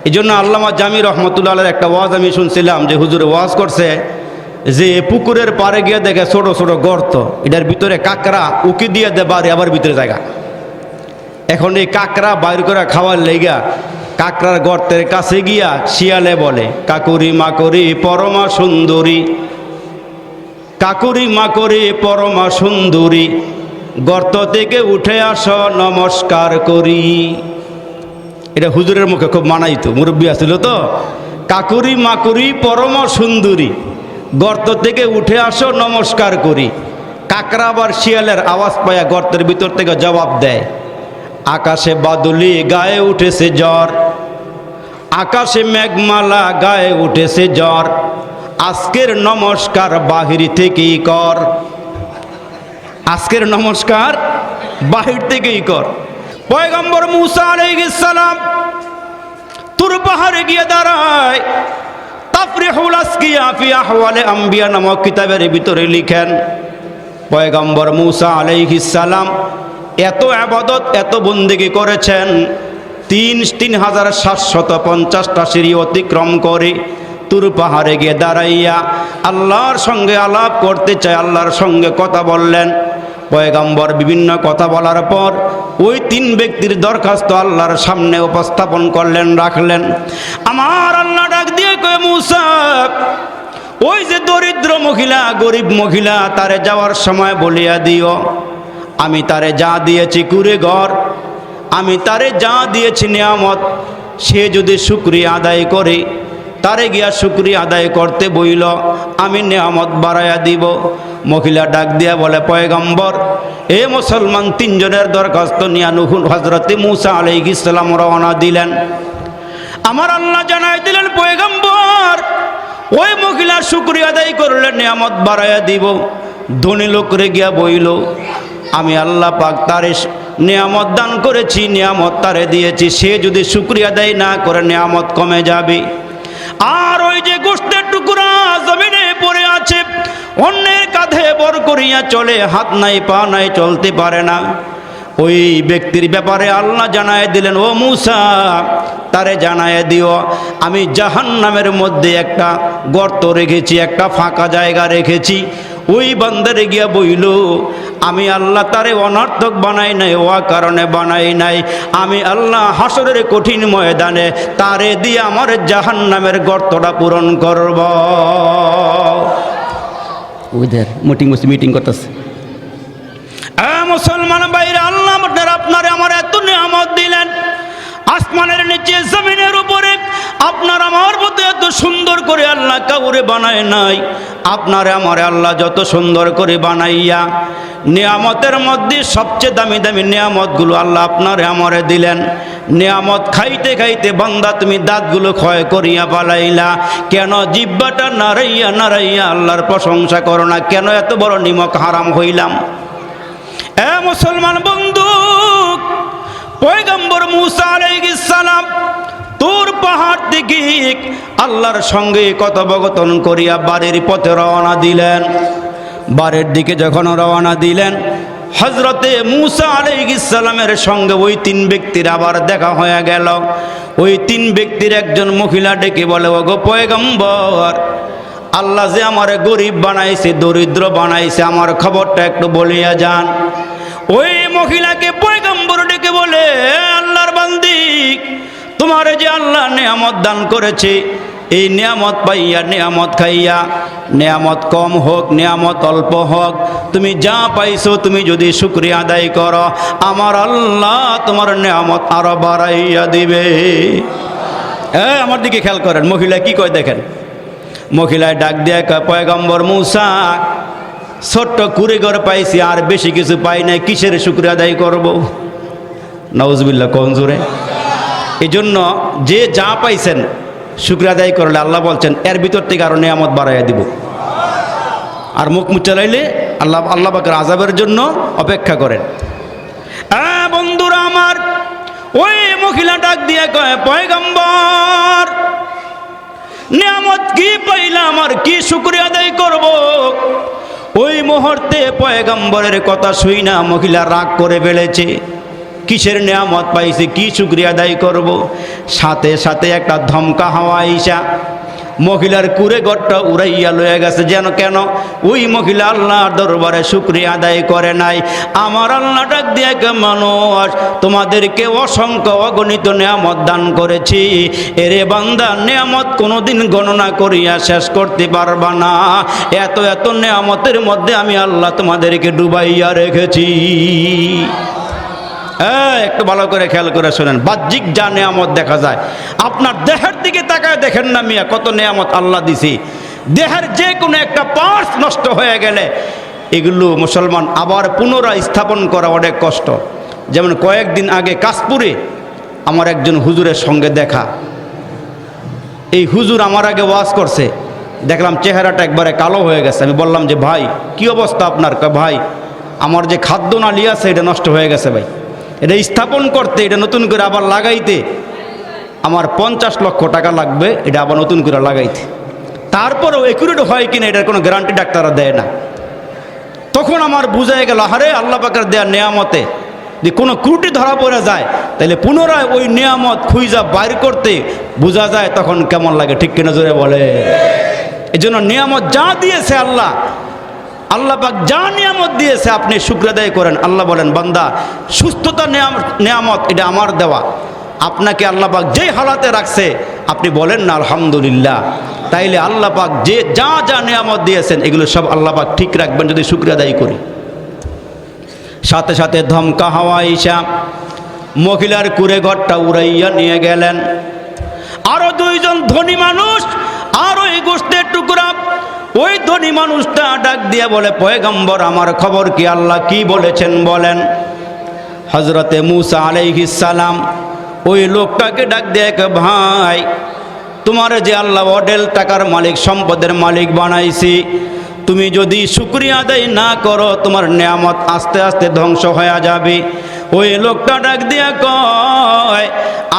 এই জন্য আল্লামা জামি রহমতুল্লাহ আলাইহির একটা ওয়াজ আমি শুনছিলাম, যে হুজুর ওয়াজ করছে যে পুকুরের পাড়ে গিয়ে দেখে ছোট ছোট গর্ত, এটার ভিতরে কাকড়া উকি দিয়ে দে বাড়ি আবার ভিতরে জায়গা। এখন এই কাকড়া বাইর করে খাওয়ার লেগা কাকড়ার গর্তের কাছে গিয়া শিয়ালে বলে, কাকুরি মাকরি পরমা সুন্দরী, কাকুরি মাকরি পরমা সুন্দরী, গর্ত থেকে উঠে আসো নমস্কার করি। এটা হুজুরের মুখে খুব মানাইতো, মুরব্বী আসছিল তো। কাকুরি মাকুরি পরমা সুন্দরী, গর্ত থেকে উঠে আসো নমস্কার করি। কাকড়া আবার শিয়ালের আওয়াজ পায়া গর্তের ভিতর থেকে জবাব দেয়, আকাশে বাদুলি গায়ে উঠেছে জ্বর, আকাশে মেঘমালা গায়ে উঠেছে জ্বর, আজকের নমস্কার বাহির থেকেই কর, আজকের নমস্কার বাহির থেকেই কর। পয়গম্বর মুসা আলাইহিস সালাম তুর পাহাড়ে গিয়ে দাঁড়ায়। তাফরিহুল আসকিয়া ফি আহওয়ালে আম্বিয়া নামক কিতাবের ভিতরে লিখেন, পয়গম্বর মুসা আলাইহিস সালাম এত ইবাদত এত বন্দেগী করেছেন, ৩,৭৫০টা সিঁড়ি অতিক্রম করে তুর পাহাড়ে গিয়ে দাঁড়াইয়া আল্লাহর সঙ্গে আলাপ করতে চায়, আল্লাহর সঙ্গে কথা বললেন। পয়গম্বর বিভিন্ন কথা বলার পর ওই ৩ ব্যক্তির দরখাস্ত আল্লাহর সামনে উপস্থাপন করলেন, রাখলেন। আমার আল্লাহ ডাক দিয়ে কয়, মুসা ওই যে দরিদ্র মহিলা, গরিব মহিলা, তারে যাওয়ার সময় বলিয়া দিও, আমি তারে যা দিয়েছি কুড়ে ঘর, আমি তারে যা দিয়েছি নিয়ামত, সে যদি শুকরিয়া আদায় করে, তারে গিয়া শুকরিয়া আদায় করতে বইল, আমি নিয়ামত বাড়াইয়া দিব। মহিলা ডাক দিয়া বলে, পয়গম্বর এ মুসলমান ৩ জনের দরখাস্ত নিয়া হযরত মুসা আলাইহিস সালাম রওনা দিলেন। আমার আল্লাহ জানাই দিলেন, পয়গম্বর ওই মহিলা শুকরিয়া আদায় করলে নিয়ামত বাড়াইয়া দিব। ধনী লোকরে গিয়া বইল, আমি আল্লাহ পাক তারে নিয়ামত দান করেছি, নিয়ামত তারে দিয়েছি, সে যদি শুকরিয়া আদায় না করে নিয়ামত কমে যাবে। আর ওই যে গোশতের টুকরা জমিনে পড়ে আছে, অন্যের কাঁধে বর করিয়া চলে, হাত নাই পা নাই, চলতে পারে না, ওই ব্যক্তির ব্যাপারে আল্লাহ জানায় দিলেন, ও মুসা তারে জানায় দিও, আমি জাহান্নামের মধ্যে একটা গর্ত রেখেছি, একটা ফাঁকা জায়গা রেখেছি। ওই বান্দারে গিয়া বইল, আমি আল্লাহ তারে অনর্থক বানাই নাই, ও কারণে বানাই নাই, আমি আল্লাহ হাসরের কঠিন ময়দানে তারে দিয়ে আমার জাহান্নামের গর্তটা পূরণ করব। ওদের মিটিং করতেছে। মুসলমান ভাইরা, আল্লাহ আপনারে আমার এত নিয়ামত দিলেন, আসমানের নিচে জমিনের উপরে আপনার আমার মতো এত সুন্দর করে আল্লাহ কাউরে বানায় নাই। আপনারে আমারে আল্লাহ যত সুন্দর করে বানাইয়া নিয়ামতের মধ্যে সবচেয়ে দামি দামি নিয়ামতগুলো আল্লাহ আপনারে আমারে দিলেন। নিয়ামত খাইতে খাইতে বান্দা তুমি দাঁতগুলো ক্ষয় করিয়া পালাইলা, কেন জিহ্বাটা নাড়াইয়া নাড়াইয়া আল্লাহর প্রশংসা করো না? কেন এত বড় নিমক হারাম হইলাম? এ মুসলমান বন্ধু, পয়গম্বর মুসা আলাইহিস সালাম তুর পাহাড় থেকে আল্লাহর সঙ্গে কথোপকথন করিয়া বাড়ির পথে রওনা দিলেন। বাড়ির দিকে যখন রওনা দিলেন, হযরতে মুসা আলাইহিস সালামের সঙ্গে ওই 3 ব্যক্তির আবার দেখা হয়ে গেল। ওই 3 ব্যক্তির একজন মহিলা ডেকে বলে, ওগো পয়গম্বর, আল্লাহ যে আমারে গরিব বানাইছে, দরিদ্র বানাইছে, আমার খবরটা একটু বলিয়া যান। ওই মহিলাকে পয়গম্বর ডেকে বলে, আল্লাহর বান্দি, তোমারে যে আল্লাহ নিয়ামত দান করেছে, এই নিয়ামত পাইয়া, নিয়ামত খাইয়া, নিয়ামত কম হোক, নিয়ামত অল্প হোক, তুমি যা পাইছো তুমি যদি শুকরিয়া আদায় করো, আমার আল্লাহ তোমার নিয়ামত আরো বাড়াইয়া দিবে। আমার দিকে খেয়াল করেন, মহিলা কি কয় দেখেন। মহিলায় ডাক দিয়ে কয়, পয়গম্বর মুসা, ছোট্ট কুড়ে ঘর পাইছি, আর বেশি কিছু পাই নাই, কিসের শুকরিয়া আদায় করব? নাউজুবিল্লাহ, কোন জোরে। এই জন্য যে যা পাইছেন শুকরিয়া আদায় করলে আল্লাহ বলছেন এর ভিতর থেকে আরো নিয়ামত বাড়াইয়া দিব। আর মুখ মুচালাইলে আল্লাহ পাকের আযাবের জন্য অপেক্ষা করেন। বন্ধুরা আমার, ওই মহিলা ডাক দিয়ে কয়, পয়গম্বর, নিয়ামত কি পাইলাম আর কি শুকরিয়া আদায় করব? ওই মুহূর্তে পয়গম্বরের কথা শুই না মহিলা রাগ করে ফেলেছে। কিসের নিয়ামত পাইছি, কি শুকরিয়া আদায় করব। সাথে সাথে একটা ধমকা হাওয়া আইসা মহিলার কুড়ে ঘরটা উড়াইয়া লয়ে গেছে। যেন কেন? ওই মহিলা আল্লাহর দরবারে শুকরিয়া আদায় করে নাই। আমার আল্লাহ ডাক দিয়ে, মানুষ তোমাদেরকে অসংখ্য অগণিত নিয়ামত দান করেছি, এরে বান্দা নিয়ামত কোনোদিন গণনা করিয়া শেষ করতে পারবা না। এত এত নিয়ামতের মধ্যে আমি আল্লাহ তোমাদেরকে ডুবাইয়া রেখেছি। একটু ভালো করে খেয়াল করে শোনেন, বাহ্যিক যা নিয়ামত দেখা যায়, আপনার দেহের দিকে তাকায় দেখেন না মিয়া, কত নিয়ামত আল্লাহ দিছি। দেহের যে কোনো একটা পার্টস নষ্ট হয়ে গেলে এগুলো মুসলমান আবার পুনরায় স্থাপন করা অনেক কষ্ট। যেমন কয়েকদিন আগে কাশপুরে আমার একজন হুজুরের সঙ্গে দেখা। এই হুজুর আমার আগে ওয়াজ করছে, দেখলাম চেহারাটা একবারে কালো হয়ে গেছে। আমি বললাম যে ভাই কি অবস্থা আপনার? ভাই আমার যে খাদ্য নালী আছে এটা নষ্ট হয়ে গেছে ভাই, এটা স্থাপন করতে, এটা নতুন করে আবার লাগাইতে আমার 50 লক্ষ টাকা লাগবে, এটা আবার নতুন করে লাগাইতে। তারপরেও একুরেট হয় কিনা এটার কোনো গ্যারান্টি ডাক্তাররা দেয় না। তখন আমার বুঝাই গেল, আরে আল্লাহ পাকের দেয়া নিয়ামতে যদি কোনো ত্রুটি ধরা পড়ে যায় তাহলে পুনরায় ওই নিয়ামত খুঁজা বাইর করতে বোঝা যায় তখন কেমন লাগে, ঠিক কিনা জোরে বলে। এই জন্য নিয়ামত যা দিয়েছে আল্লাহ, আল্লাহ পাক যা নিয়ামত দিয়েছে আপনি শুকর আদায় করেন। আল্লাহ বলেন, বান্দা সুস্থতা নিয়ামত এটা আমার দেওয়া, আপনাকে আল্লাহ পাক যেই হালাতে রাখছে আপনি বলেন না আলহামদুলিল্লাহ। তাইলে আল্লাহ পাক যে যা যা নিয়ামত দিয়েছেন এগুলো সব আল্লাহ পাক ঠিক রাখবেন যদি শুকর আদায় করি। সাথে সাথে ধমকা হাওয়া আইসা মহিলার কুড়ে ঘরটা উড়াইয়া নিয়ে গেলেন। আরো দুইজন ধনী মানুষ আর ওই গোশতের টুকরা, ওই ধনী মানুষটা ডাক দিয়ে বলে, পয়গম্বর আমার খবর কি? আল্লাহ কি বলেছেন বলেন। হযরতে মূসা আলাইহিস সালাম ওই লোকটাকে ডাক দিয়ে, ভাই তোমার যে আল্লাহ অডেল টাকার মালিক, সম্পদের মালিক বানাইছি, তুমি যদি শুকরিয়া আদায় না করো তোমার নিয়ামত আস্তে আস্তে ধ্বংস হয়ে যাবে। ওই লোকটা ডাক দিয়া কয়,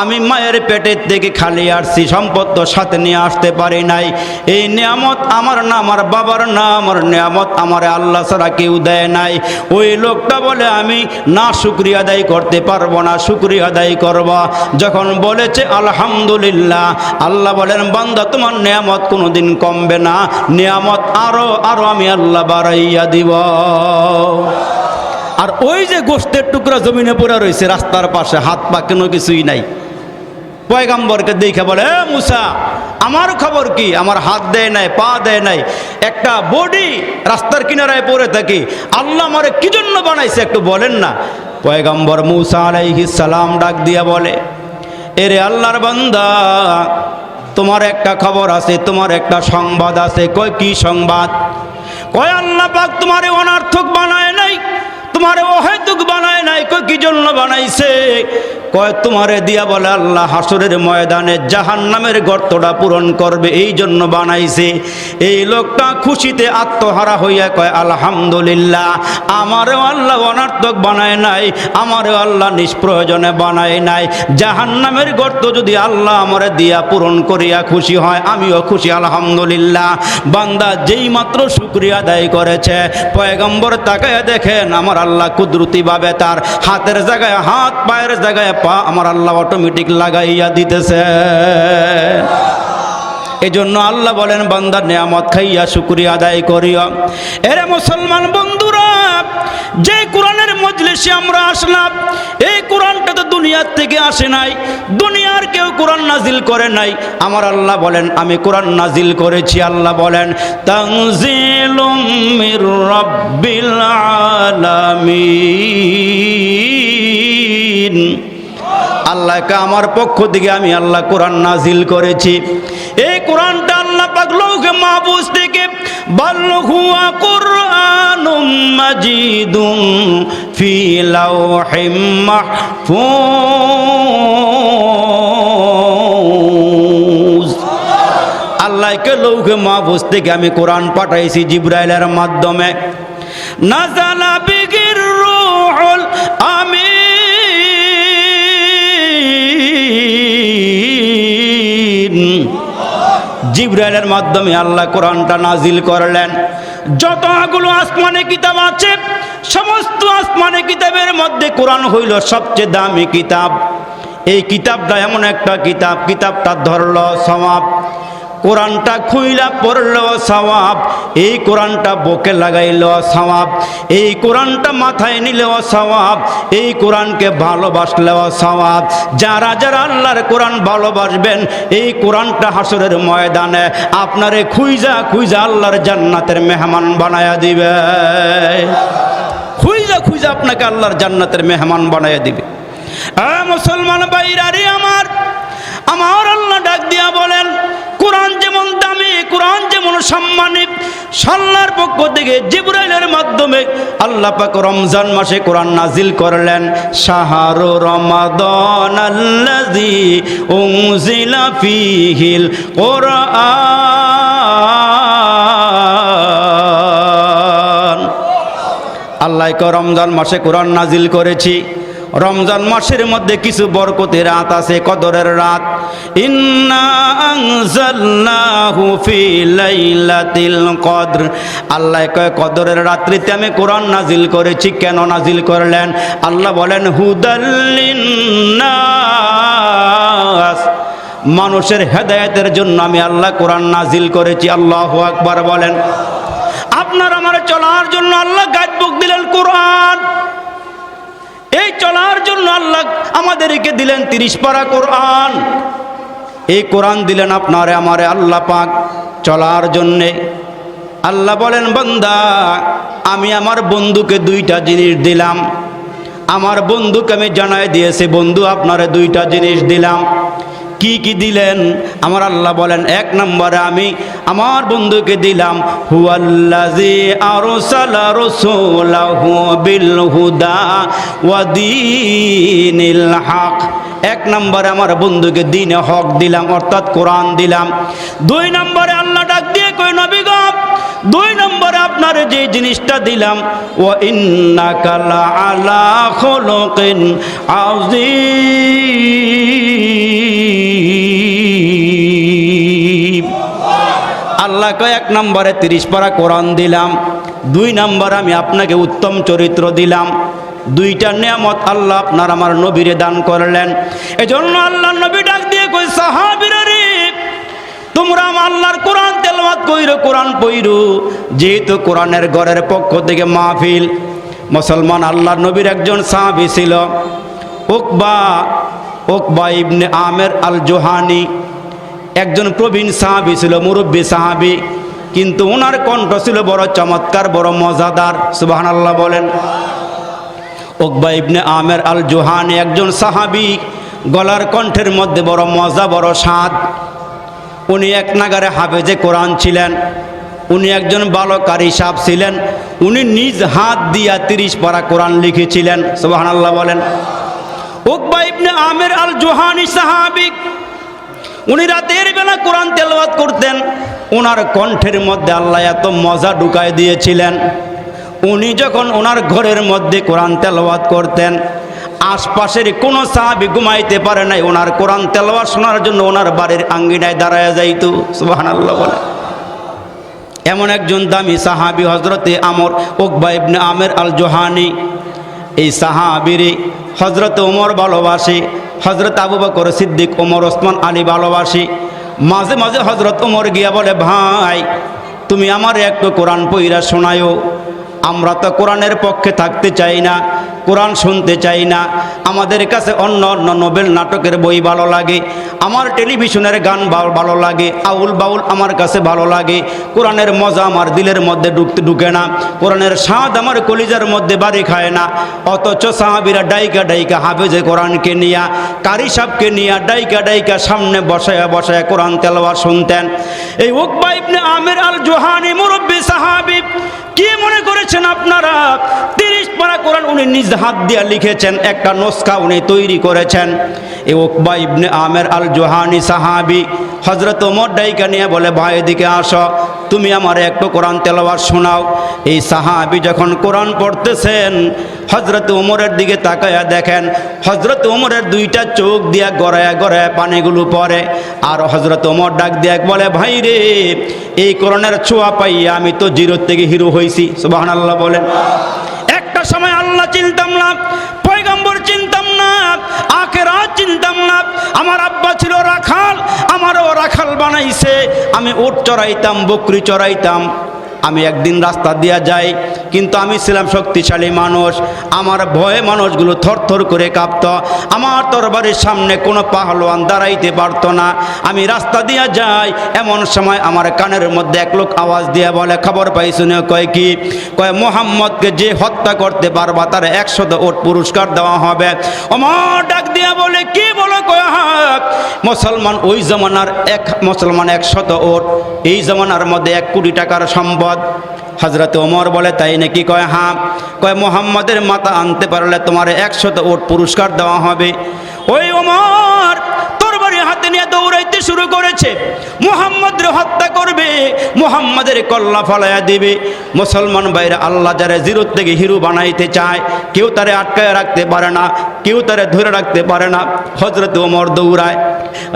আমি মায়ের পেটের থেকে খালি আসছি, সম্পদ তো সাথে নিয়ে আসতে পারি নাই। এই নিয়ামত আমার না, আমার বাবার না, আমার নিয়ামত আমার আল্লাহ ছাড়া কেউ দেয় নাই। ওই লোকটা বলে, আমি না শুকরিয়া আদায় করতে পারবো না, শুকরিয়া আদায় করবা। যখন বলেছে আলহামদুলিল্লাহ, আল্লাহ বলেন, বান্দা তোমার নিয়ামত কোনোদিন কমবে না, নিয়ামত আরো আরো আমি আল্লাহ বাড়াইয়া দিব। আর ওই যে গোশতের টুকরা জমিনে পড়ে রয়েছে রাস্তার পাশে, হাত পা কোনো কিছুই নাই, পয়গম্বরকে দেখে বলে, মূসা আমার খবর কি? আমার হাত দেয় নাই, পা দেয় নাই, একটা বডি রাস্তার কিনারায় পড়ে থাকি, আল্লাহ আমারে কি জন্য বানাইছে একটু বলেন না। পয়গম্বর মূসা আলাইহিস সালাম ডাক দিয়া বলে, এরে আল্লাহর বান্দা, তোমার একটা খবর আছে, তোমার একটা সংবাদ আছে। কয় কি সংবাদ? কয় আল্লাহ পাক তোমারে অনার্থক বানায় নাই, তোমারে অহেতুক বানায় নাই। কয় কি জন্য বানাইছে? কয় তোমারে দিয়া বলে আল্লাহ হাসরের ময়দানে জাহান্নামের গর্তটা পূরণ করবে, এই জন্য বানাইছে। এই লোকটা খুশিতে আত্মহারা হইয়া কয়, আলহামদুলিল্লাহ, আমারও আল্লাহ অনার্থক বানায় নাই, আমারও আল্লাহ নিষ্প্রয়োজনে বানায় নাই। জাহান্নামের গর্ত যদি আল্লাহ আমারে দিয়া পূরণ করিয়া খুশি হয়, আমিও খুশি, আলহামদুলিল্লাহ। বান্দা যেই মাত্র শুকরিয়া আদায় করেছে, পয়গম্বর তাকায় দেখেন আমার আল্লাহ কুদরতিভাবে তার হাতের জায়গায় হাত, পায়ের জায়গায় পা আমার আল্লাহ অটোমেটিক লাগাইয়া দিতেছে। এই জন্য আল্লাহ বলেন, বান্দার নিয়ামত খাইয়া শুকরিয়া আদায় করিও। এরে মুসলমান বন্ধুরা, যে কোরআনের মজলিসে আমরা আসলাম, এই কোরআনটা তো দুনিয়ার থেকে আসে নাই, দুনিয়ার কেউ কোরআন নাজিল করে নাই। আমার আল্লাহ বলেন, আমি কোরআন নাজিল করেছি। আল্লাহ বলেন, তানজিলুম মির রাব্বিল আলামিন। আল্লাহকে আমার পক্ষ থেকে আমি আল্লাহ কোরআন নাজিল করেছি। এই কোরআনটা আল্লাহ পাক লৌহে মাহফুজ থেকে বলল, হুয়া কুরআনুম মাজিদুন ফি লাওহিম মাহফুজ। আল্লাহকে লৌহে মাহফুজ থেকে আমি কোরআন পাঠাইছি জিবরাইলের মাধ্যমে। নাযালা বিহির রূহুল আমিন। জিবরাইলের মাধ্যমে আল্লাহ কোরআনটা নাজিল করলেন। যতগুলো আসমানি কিতাব আছে সমস্ত আসমানি কিতাবের মধ্যে কোরআন হইল সবচেয়ে দামি কিতাব। এই কিতাবটা এমন একটা কিতাব, কিতাবটা ধরলো সওয়াব, কোরআনটা খুইলা পড়লেও সওয়াব, এই কোরআনটা বুকে লাগাইলেও সওয়াব, এই কোরআনটা মাথায় নিলেও সওয়াব, এই কোরআনকে ভালোবাসলেও সওয়াব। যারা যারা আল্লাহর কোরআন ভালোবাসবেন এই কোরআনটা হাসরের ময়দানে আপনারে খুইজা খুইজা আল্লাহর জান্নাতের মেহমান বানায়া দিবে। খুইজা খুইজা আপনাকে আল্লাহর জান্নাতের মেহমান বানায়া দিবে। মুসলমান ভাইরা রে আমার আল্লাহ ডাক দিয়া বলেন, কোরআন যেমন দামি, কোরআন যেমন সম্মানিত, আল্লাহর পক্ষ থেকে জিবরাইলের মাধ্যমে আল্লাহ পাক রমজান মাসে কোরআন নাজিল করলেন। শাহরু রমাদান আল্লাযী উনজিলা ফীহিল কোরআন। আল্লাহ ক রমজান মাসে কোরআন নাজিল করেছি। রমজান মাসের মধ্যে কিছু বরকতের রাত আছে, কদরের রাত। ইন্না আনজালনাহু ফি লাইলাতিল কদর। আল্লাহ কয় কদরের রাত্রিতে আমি কোরআন নাজিল করেছি। কেন নাজিল করলেন? আল্লাহ বলেন হুদাল লিন্নাস, মানুষের হেদায়েতের জন্য আমি আল্লাহ কোরআন নাজিল করেছি। আল্লাহু আকবার বলেন। আপনার আমার চলার জন্য আল্লাহ গাইডবুক দিলেন কোরআন। এই চলার জন্য আল্লাহ আমাদেরকে দিলেন 30 পারা কোরআন। এই কোরআন দিলেন আপনারে আমারে আল্লাহ পাক চলার জন্যে। আল্লাহ বলেন বান্দা আমি আমার বন্ধুকে 2টা জিনিস দিলাম। আমার বন্ধুকে আমি জানাই দিয়েছি বন্ধু আপনারে 2টা জিনিস দিলাম। কি কি দিলেন? আমার আল্লাহ বলেন 1 নম্বরে আমি আমার বন্ধুকে দিলাম হুয়াল্লাযী আরসালা রাসূলাহু বিল হুদা ওয়া দীনিল হক। 1 নম্বরে আমার বন্ধুকে দ্বীনে হক দিলাম, অর্থাৎ কোরআন দিলাম। 2 নম্বরে আল্লাহ ডাক দিয়ে কই নবী গো 2 নম্বরে আপনারে যে জিনিসটা দিলাম ওয়া ইন্নাকা লাআলা খুলুকিন আযীম। আল্লাহ কয় 1 নম্বরে 30 পারা কোরআন দিলাম, 2 নম্বরে আমি আপনাকে উত্তম চরিত্র দিলাম। 2টা নিয়ামত আল্লাহ আপনার আমার নবীরে দান করলেন। এজন্য আল্লাহর নবী ডাক দিয়ে কই সাহাবীরা রে তোমরা আল্লাহর কোরআন তেলাওয়াত কইরো, কোরআন পড়ো। যেহেতু কোরআনের ঘরের পক্ষ থেকে মাহফিল। মুসলমান আল্লাহর নবীর একজন সাহাবী ছিল উকবা ইবনে আমের আল জোহানি। একজন প্রবীণ সাহাবী ছিল, মুরব্বী সাহাবী, কিন্তু ওনার কণ্ঠ ছিল বড় চমৎকার, বড় মজাদার। সুবহানাল্লাহ বলেন। উকবা ইবনে আমের আল জোহানি একজন সাহাবী, গলার কণ্ঠের মধ্যে বড় মজা, বড় স্বাদ। উনি এক নাগারে হাফেজে কোরআন ছিলেন। উনি একজন ভালো কারি সাহেব ছিলেন। উনি নিজ হাত দিয়া 30 পারা কোরআন লিখেছিলেন। সুবহানাল্লাহ বলেন। উকবা ইবনে আমের আল জোহানি সাহাবী, উনি রাতের বেলা কোরআন তেলাওয়াত করতেন। ওনার কণ্ঠের মধ্যে আল্লাহ এত মজা ঢুকায় দিয়েছিলেন। উনি যখন ওনার ঘরের মধ্যে কোরআন তেলাওয়াত করতেন আশপাশের কোনো সাহাবী ঘুমাইতে পারে নাই। ওনার কোরআন তেলাওয়াত শোনার জন্য ওনার বাড়ির আঙ্গিনায় দাঁড়ায় যাইত। সুবহানাল্লাহ বলে। এমন একজন দামি সাহাবী হযরতে উকবা ইবনে আমের আল জোহানি। এই সাহাবীরে হযরত ওমর ভালোবাসে, হযরত আবু বকর সিদ্দিক, ওমর, ওসমান, আলী ভালোবাসে। মাঝে মাঝে হযরত ওমর গিয়া বলে ভাই তুমি আমার একটু কোরআন পড়া শোনায়ো। আমরা তো কোরআনের পক্ষে থাকতে চাই না, কোরআন শুনতে চাই না। আমাদের কাছে অন্য অন্য নোবেল নাটকের বই ভালো লাগে, আমার টেলিভিশনের গান ভালো লাগে, আউল বাউল আমার কাছে ভালো লাগে। কোরআনের মজা আমার দিলের মধ্যে ঢুকে না, কোরআনের স্বাদ আমার কলিজার মধ্যে বাড়ি খায় না। অথচ সাহাবীরা ডাইকা ডাইকা হাফেজে কোরআনকে নিয়া, কারি সাহেবকে নিয়া ডাইকা ডাইকা সামনে বসায়া বসায়া কোরআন তেলাওয়াত শুনতেন। এই উকবা ইবনে আমের আল জোহানি মুরব্বী সাহাবী, কি মনে করেছেন আপনারা? 30 পারা কোরআন উনি নিজ হাত দিয়ে লিখেছেন, একটা নস্কা উনি তৈরি করেছেন। এই উকবা ইবনে আমের আল জোহানি সাহাবী হযরত ওমর ডাইকা নিয়ে বলে, ভাই এদিকে আসো, তুমি আমার একটু কোরআন তেলাওয়াত শোনাও। এই সাহাবী যখন কোরআন পড়তেছেন, হযরত ওমরের দিকে তাকায়া দেখেন হযরত ওমরের দুইটা চোখ দিয়া গড়ায়া গড়ায়া পানিগুলো পড়ে। আর হযরত ওমর ডাক দিয়া বলে, ভাই রে, এই কোরআনের ছোঁয়া পাইয়া আমি তো জিরো থেকে হিরো হইছি। সুবহানাল্লাহ বলেন। একটা সময় আল্লাহ চিনতাম না, পয়গম্বর চিনতাম না, আখিরাত চিনতাম না। আমার আব্বা ছিল রাখাল, আমারও রাখাল বানাইছে। আমি উট চড়াইতাম, বকরি চড়াইতাম। আমি একদিন রাস্তা দিয়া যাই, কিন্তু আমি ছিলাম শক্তিশালী মানুষ। আমার ভয়ে মানুষগুলো থরথর করে কাঁপত। আমার তরবারির সামনে কোনো পাহলোয়ান দাঁড়াইতে পারত না। আমি রাস্তা দিয়া যাই, এমন সময় আমার কানের মধ্যে এক লোক আওয়াজ দিয়ে বলে, খবর পাই শুনে কয় কি? কয় মুহাম্মদকে যে হত্যা করতে পারবা তার 100 উট পুরস্কার দেওয়া হবে। ওমর ডাক দিয়া বলে, কি বলো? কয় হ্যাঁ, মুসলমান ওই জমানার মুসলমান 100 উট, এই জমানার মধ্যে 1 কোটি টাকার সম্পদ। হযরত ওমর বলে, তাই নাকি? কয় হ্যাঁ। কয় মুহাম্মাদের মাথা আনতে পারলে তোমার 100 উট পুরস্কার দেওয়া হবে। ওই ওমর তরবারি হাতে নিয়ে দৌড়াইতে শুরু করেছে, মুহাম্মাদের হত্যা করবে, মুহাম্মাদের কল্লা ফালাইয়া দিবে। মুসলমান ভাইরা, আল্লাহ যারা জিরো থেকে হিরো বানাইতে চায়, কেউ তারে আটকায় রাখতে পারে না, কেউ তারে ধরে রাখতে পারে না। হযরত ওমর দৌড়ায়।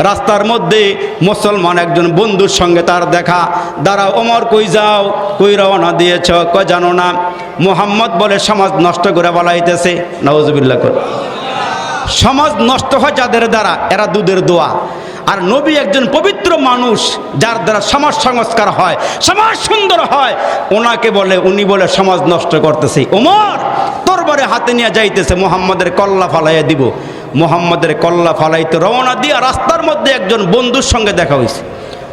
রাস্তার মধ্যে মুসলমান একজন বন্ধুর সঙ্গে তার দেখা। দাঁড়াও ওমর, কই যাও? কই রওনা দিয়েছ? কয় জানো না, মুহাম্মদ বলে সমাজ নষ্ট করে বালাইতেছে। নাউজুবিল্লাহ। সমাজ নষ্ট হয় যাদের দ্বারা, এরা দুধের দোয়া। আর নবী একজন পবিত্র মানুষ, যার দ্বারা সমাজ সংস্কার হয়, সমাজ সুন্দর হয়, ওনাকে বলে, উনি বলে সমাজ নষ্ট করতেছে। ওমর তরবারি হাতে নিয়ে যাইতেছে, মুহাম্মাদের কল্লা ফালাইয়া দিব। মুহাম্মাদের কল্লা ফালাইতে রওনা দিয়া রাস্তার মধ্যে একজন বন্ধুর সঙ্গে দেখা হয়েছে।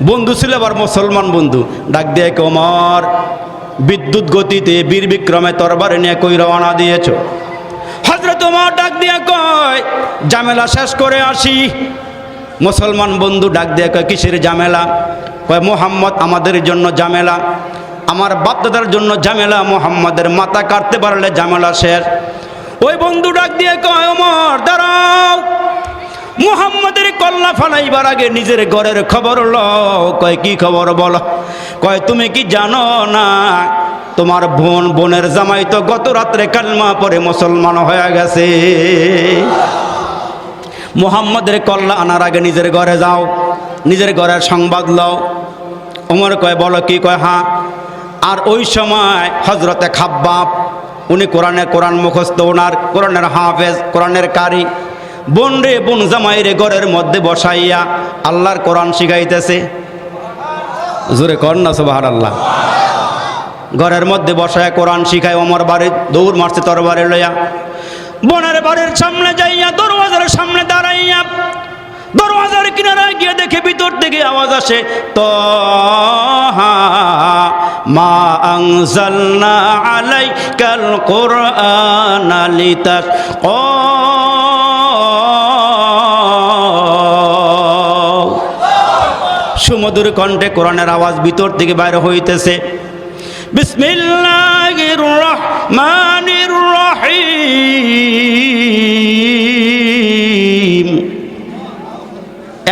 বন্ধু ছিল আবার মুসলমান বন্ধু। ডাক দিয়ে, ওমর বিদ্যুৎ গতিতে বীর বিক্রমে তরবারি নিয়ে কই রওনা দিয়েছ? হযরত ওমর ডাক দিয়া কয়, ঝামেলা শেষ করে আসি। মুসলমান বন্ধু ডাক দিয়া কয়, কিসের ঝামেলা? কয়, মুহাম্মদ আমাদের জন্য ঝামেলা, আমার বাপদাদার জন্য ঝামেলা, মুহাম্মাদের মাথা কাটতে পারলে ঝামেলা শেষ। ওই বন্ধু ডাক দিয়ে কয়, ওমর দাঁড়াও, মুহাম্মাদের কল্লা ফালাইবার আগে নিজের ঘরের খবর লও। কয়, কি খবর বলো? কয়, তুমি কি জানো না তোমার বোনের জামাই তো গত রাত্রে কালমা পরে মুসলমান হয়ে গেছে। মুহাম্মাদের কল্লা আনার আগে নিজের ঘরে যাও, নিজের ঘরের সংবাদ লও। ওমর কয়, বলো কি? কয়, হ্যাঁ। আর ওই সময় হযরতে খাব্বাব, উনি কোরআন মুখস্থ, ওনার কোরআনের হাফেজ, কোরআনের কারি। বোন রে, বোন জামাই রে ঘরের মধ্যে বসাইয়া আল্লাহর কোরআন শিখাইতেছে। জোরে কর না সুবহানাল্লাহ। ঘরের মধ্যে বসায় কোরআন শিখায়। ওমর বাড়ি দৌড় মারছে তরবারি লইয়া। বোনের বাড়ির সামনে যাইয়া দরওয়াজার সামনে দাঁড়াইয়া দরওয়াজার কিনারায় গিয়ে দেখে ভিতর থেকে আওয়াজ আসে, তাহা মা আনজালনা আলাইকাল কুরআনা লিতাশকা। সুমধুর কণ্ঠে কোরআনের আওয়াজ ভিতর থেকে বাইরে হইতেছে। বিসমিল্লাহির রহমানির রহিম।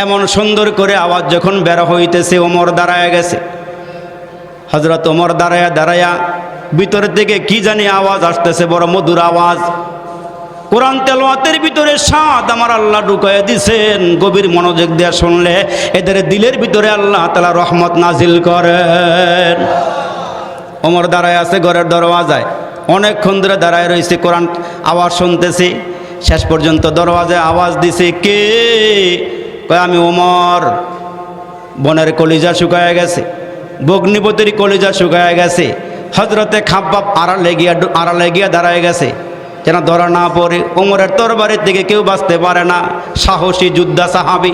এমন সুন্দর করে আওয়াজ যখন বের হইতেছে, ওমর দাঁড়ায় গেছে। হযরত ওমর দাঁড়ায়া ভিতরের থেকে কি জানি আওয়াজ আসতেছে, বড় মধুর আওয়াজ। কোরআন তেলাওয়াতের ভিতরে স্বাদ আমার আল্লাহ ঢুকাইয়া দিছেন। গভীর মনোযোগ দিয়ে শুনলে এদের দিলের ভিতরে আল্লাহ তাআলা রহমত নাজিল করেন। ওমর দাঁড়ায় আছে ঘরের দরওয়াজায়, অনেকক্ষণ ধরে দাঁড়ায় রয়েছে, কোরআন আওয়াজ শুনতেছে। শেষ পর্যন্ত দরওয়াজায় আওয়াজ দিছে, কে? কয়, আমি ওমর। বনের কলিজা শুকায় গেছে, বগ্নিপতির কলিজা শুকায় গেছে। হযরতে খাব্বাব আড়ালে গিয়া দাঁড়ায় গেছে, যেন ধরা না পড়ে। ওমরের তরবারির থেকে কেউ বাঁচতে পারে না, সাহসী যোদ্ধা সাহাবী।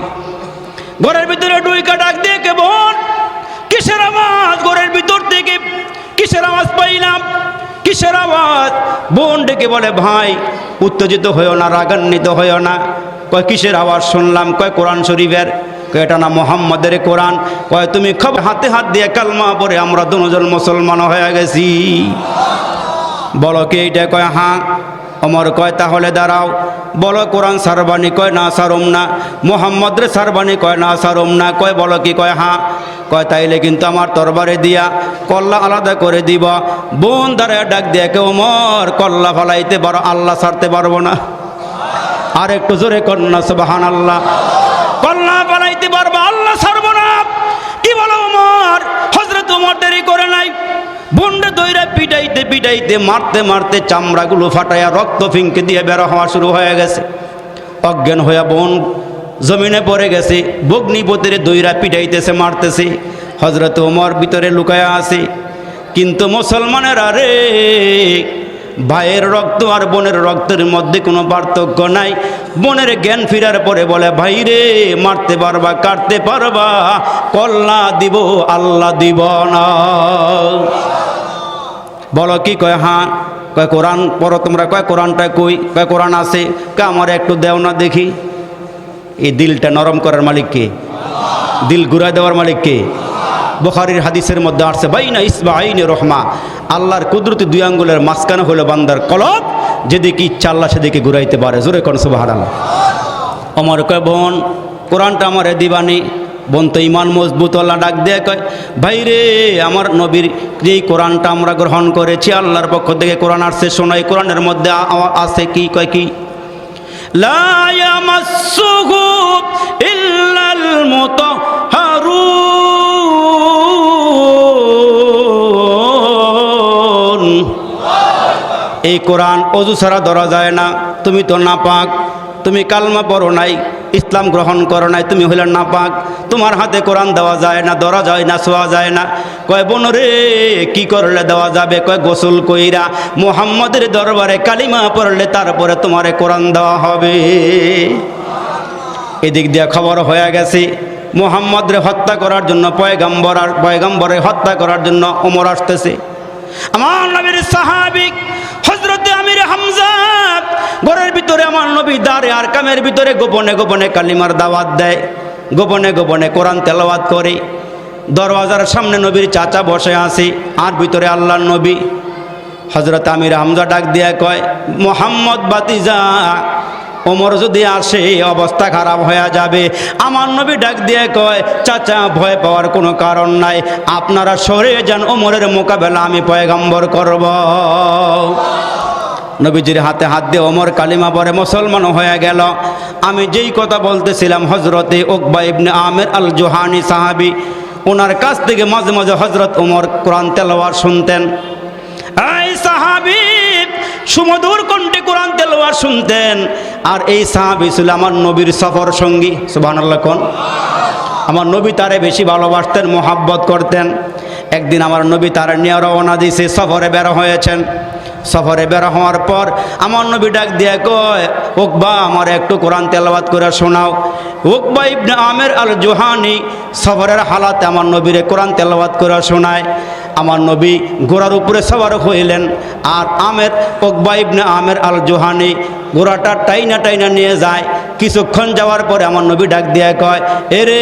ঘরের ভিতরে ডুইকা ডাক দিয়ে, কে বোন? কিসের আওয়াজ? ঘরের ভিতর থেকে কিসের আওয়াজ পাইলাম? কিসের আওয়াজ? বোন ডেকে বলে, ভাই উত্তেজিত হইও না, রাগান্বিত হইও না। কয়, কিসের আওয়াজ শুনলাম? কয়, কোরআন শরীফের। কয়, এটা না মুহাম্মাদের কোরআন। কয়, তুমি খবর হাতে হাত দিয়ে কালমা পড়ে আমরা দুজন মুসলমান হয়ে গেছি। বলো কি এইটা? কয়, হ্যাঁ। ওমর কয় তাহলে দাঁড়াও, বলো কোরআন সারবানি? কয় না সারুম না। মোহাম্মদ রে সারবানি? কয় না সারুম না। কয় বলো কি? কয় হ্যাঁ। কয় তাইলে কিন্তু আমার তরবারে দিয়া কল্লা আলাদা করে দিব। বোন দাঁড়ায় ডাক দিয়ে কে ওমর কল্লা ফালাইতে পারো, আল্লাহ ছাড়তে পারবো না। আর একটু জোরে কন্যা সুবহানাল্লাহ। কল্লা ফালাইতে পারবো, আল্লাহ ছাড়বো না। কি বলো ওমর? হযরত ওমর দেরি করে নাই, বন্ডে দইরা পিটাইতে পিটাইতে মারতে মারতে চামড়াগুলো ফাটাইয়া রক্ত ফিঙ্কে দিয়ে বের হওয়া শুরু হয়ে গেছে। অজ্ঞান হইয়া বোন জমিনে পড়ে গেছে। ভগ্নিপতিরে দইরা পিটাইতেছে, মারতেছে। হযরত ওমর ভিতরে লুকায়া আছে। কিন্তু মুসলমানের আরে ভাইয়ের রক্ত আর বোনের রক্তের মধ্যে কোনো পার্থক্য নাই। বোনের জ্ঞান ফিরার পরে বলে, ভাই রে মারতে পারবা, কাটতে পারবা, কল্লা দিব, আল্লাহ দিব না। বলো কি? কয় হ্যাঁ। কয় কোরআন পড়ো তোমরা? কয় কোরআনটা কই? কয় কোরআন আছে। কয় আমার একটু দেও না দেখি। এই দিলটা নরম করার মালিক কে? দিল ঘুরাই দেওয়ার মালিক কে? বুখারীর হাদিসের মধ্যে আসছে বাইনা ইসবাঈনি রহমা, আল্লাহর কুদরতি দুই আঙ্গুলের মাঝখানে হলো বান্দার কলব, যেদিকে ইচ্ছা আল্লাহ সেদিকে ঘুরাইতে পারে। জোরে কোন সুবহানাল্লাহ। ওমর কয় বোন কোরআনটা আমারে দিবানি? বোন তো ইমান মজবুত। আল্লাহ ডাক দিয়ে কয়, ভাই রে আমার নবীর যেই কোরআনটা আমরা গ্রহণ করেছি, আল্লাহর পক্ষ থেকে কোরআন আসছে, শোনাই। কোরআনের মধ্যে আছে কি? কয় কি? লা ইয়ামাসসুহু ইল্লাল মুতাহহারুন। এই কোরআন অজু ছাড়া ধরা যায় না। তুমি তো নাপাক, তুমি কালমা পড়ো নাই, ইসলাম গ্রহণ করো নাই, তুমি হইলে নাপাক। তোমার হাতে কোরআন দেওয়া যায় না, ধরা যায় না, ছোঁয়া যায় না। কয় বোন রে কি করলে দেওয়া যাবে? কয় গোসল কইরা মুহাম্মদের দরবারে কালিমা পড়লে তারপরে তোমারে কোরআন দেওয়া হবে। এদিক দিয়ে খবর হয়ে গেছে মুহাম্মদরে হত্যা করার জন্য পয়গম্বরে হত্যা করার জন্য ওমর আসতেছে। আমার নবীর সাহাবী হযরতে আমির হামজা ঘরের ভিতরে আমার নবী দারে আরকামের ভিতরে গোপনে গোপনে কালিমার দাওয়াত দেয়, গোপনে গোপনে কোরআন তেলাওয়াত করে। দরওয়াজার সামনে নবীর চাচা বসে আছে, আর ভিতরে আল্লাহর নবী। হযরত আমির হামজা ডাক দিয়ে কয়, মুহাম্মদ বাতিজা, ওমর যদি আসে অবস্থা খারাপ হয়ে যাবে। আমার নবী ডাক দিয়ে কয়, চাচা ভয় পাওয়ার কোনো কারণ নাই, আপনারা সরে যান, ওমরের মোকাবেলা আমি পয়গম্বর করব। নবীজির হাতে হাত দিয়ে ওমর কালিমা পড়ে মুসলমান হয়ে গেল। আমি যেই কথা বলতেছিলাম, হযরতে উকবা ইবনে আমির আল জুহানি সাহাবী, ওনার কাছ থেকে মাঝে মাঝে হযরত ওমর কোরআন তেলাওয়াত শুনতেন। এই সাহাবী সুমধুর কণ্ঠে কোরআন তেলাওয়াত শুনতেন। আর এই সাহাবী ছিল আমার নবীর সফর সঙ্গী। সুবহানাল্লাহ কোন? আমার নবী তারে বেশি ভালোবাসতেন, মোহাব্বত করতেন। একদিন আমার নবী তার নিয়ে রওনা দিয়েছে, সফরে বের হয়েছেন। সফরে বের হওয়ার পর আমার নবী ডাক দিয়ে কয়, উকবা আমার একটু কোরআন তেলাওয়াত করে শোনাও। উকবা ইবনে আমির আল জুহানি সফরের হালাতে আমার নবীরে কোরআন তেলাওয়াত করে শোনায়। আমার নবী ঘোড়ার উপরে সওয়ার হইলেন, আর উকবা ইবনে আমির আল জুহানি ঘোড়াটা টাইনা টাইনা নিয়ে যায়। কিছুক্ষণ যাওয়ার পরে আমার নবী ডাক দিয়ে কয়, এরে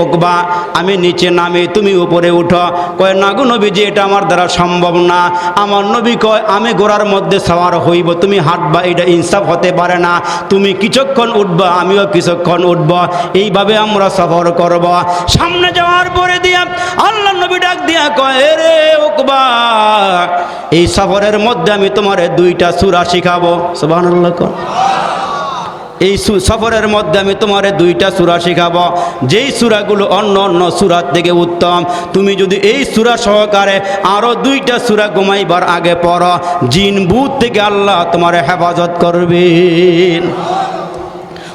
উকবা আমি নিচে নামি, তুমি উপরে উঠো। কয় না গো নবীজি, এটা আমার দ্বারা সম্ভব না। আমার নবী কয়, আমি ঘোড়ার মধ্যে সওয়ার হইব, তুমি হাঁটবা, এটা ইনসাফ হতে পারে না। তুমি কিছুক্ষণ উঠবা, আমিও কিছুক্ষণ উঠব, এইভাবে আমরা সফর করব। সামনে যাওয়ার পরে দিয়া আল্লাহ নবী ডাক দিয়া কয়, এরে উকবা, এই সফরের মধ্যে আমি তোমারে দুইটা সূরা শিখাবো। সুবহানাল্লাহ। এই সফরের মধ্যে আমি তোমারে দুইটা সূরা শিখাবো, যেই সূরাগুলো অন্য অন্য সূরার থেকে উত্তম। তুমি যদি এই সূরা সহকারে আরো দুইটা সূরা ঘুমাইবার আগে পড়ো, জিন ভূত থেকে আল্লাহ তোমারে হেফাজত করবেন।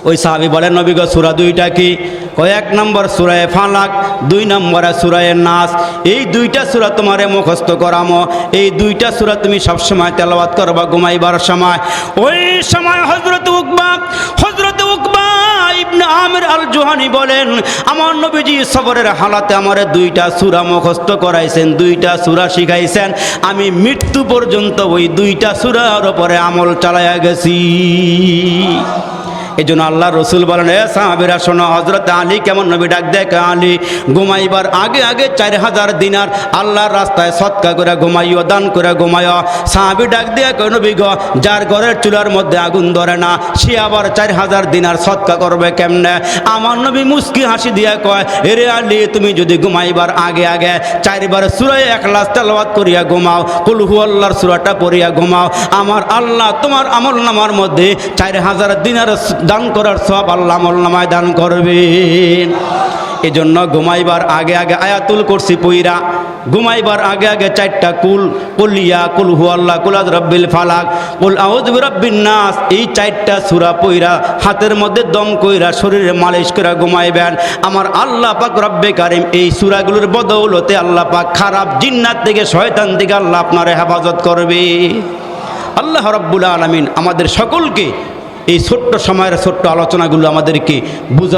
ওই সাহাবী বলেন, নবী গো সূরা দুইটা কি? কয় এক নম্বর সূরায়ে ফালাক, দুই নম্বরে সূরায়ে নাস। এই দুইটা সূরা তোমারে মুখস্থ করামো, এই দুইটা সূরা তুমি সবসময় তেলাওয়াত করবা ঘুমাইবার সময়। ওই সময় হযরত উকবা ইবনে আমির আল জুহানি বলেন, আমার নবীজি সফরের হালাতে আমারে দুইটা সূরা মুখস্থ করাইছেন, দুইটা সূরা শিখাইছেন। আমি মৃত্যু পর্যন্ত ওই দুইটা সূরার উপরে আমল চালায়া গেছি। এই জন্য আল্লাহ রসুল বলেন, এ সাহাবীরা শোনো, হযরত আলী কেমন নবী ডাক দেয়, আলী ঘুমাইবার আগে আগে 4000 দিনার আল্লাহর রাস্তায় সদকা করে ঘুমাইও, দান করে ঘুমাইও। সাহাবী ডাক দিয়ে কয়, নবী গো, যার ঘরের চুলার মধ্যে আগুন ধরে না সে আবার 4000 দিনার সদকা করবে কেমনে? আমার নবী মুস্কি হাসি দিয়া কয়, এরে আলী, তুমি যদি ঘুমাইবার আগে আগে 4 বার সূরা ইখলাস তেলাওয়াত করিয়া ঘুমাও, কুল হুয়াল্লাহর সূরাটা পড়িয়া ঘুমাও, আমার আল্লাহ তোমার আমলনামার মধ্যে 4000 দিনার দান করার সওয়াব আল্লাহ আমলনামায় দান করবেন। এজন্য ঘুমাইবার আগে আগে আয়াতুল কুরসি পইরা, ঘুমাইবার আগে আগে 4টা কুলিয়া, কুল হুয়াল্লাহ, কুল আউযু বিরাব্বিল ফালাক, কুল আউযু বিরাব্বিন নাস, এই 4টা সূরা পইরা হাতের মধ্যে দম কইরা শরীরে মালিশ করে ঘুমাইবেন। আমার আল্লাহ পাক রব্বে কারীম এই সূরাগুলোর বদৌলতে আল্লাহ পাক খারাপ জিন্নাত থেকে, শয়তান থেকে আল্লাহ আপনার হেফাজত করবে। আল্লাহ রাব্বুল আলামিন আমাদের সকলকে এই ছোট্ট সময়ের ছোট্ট আলোচনাগুলো আমাদেরকে বুঝা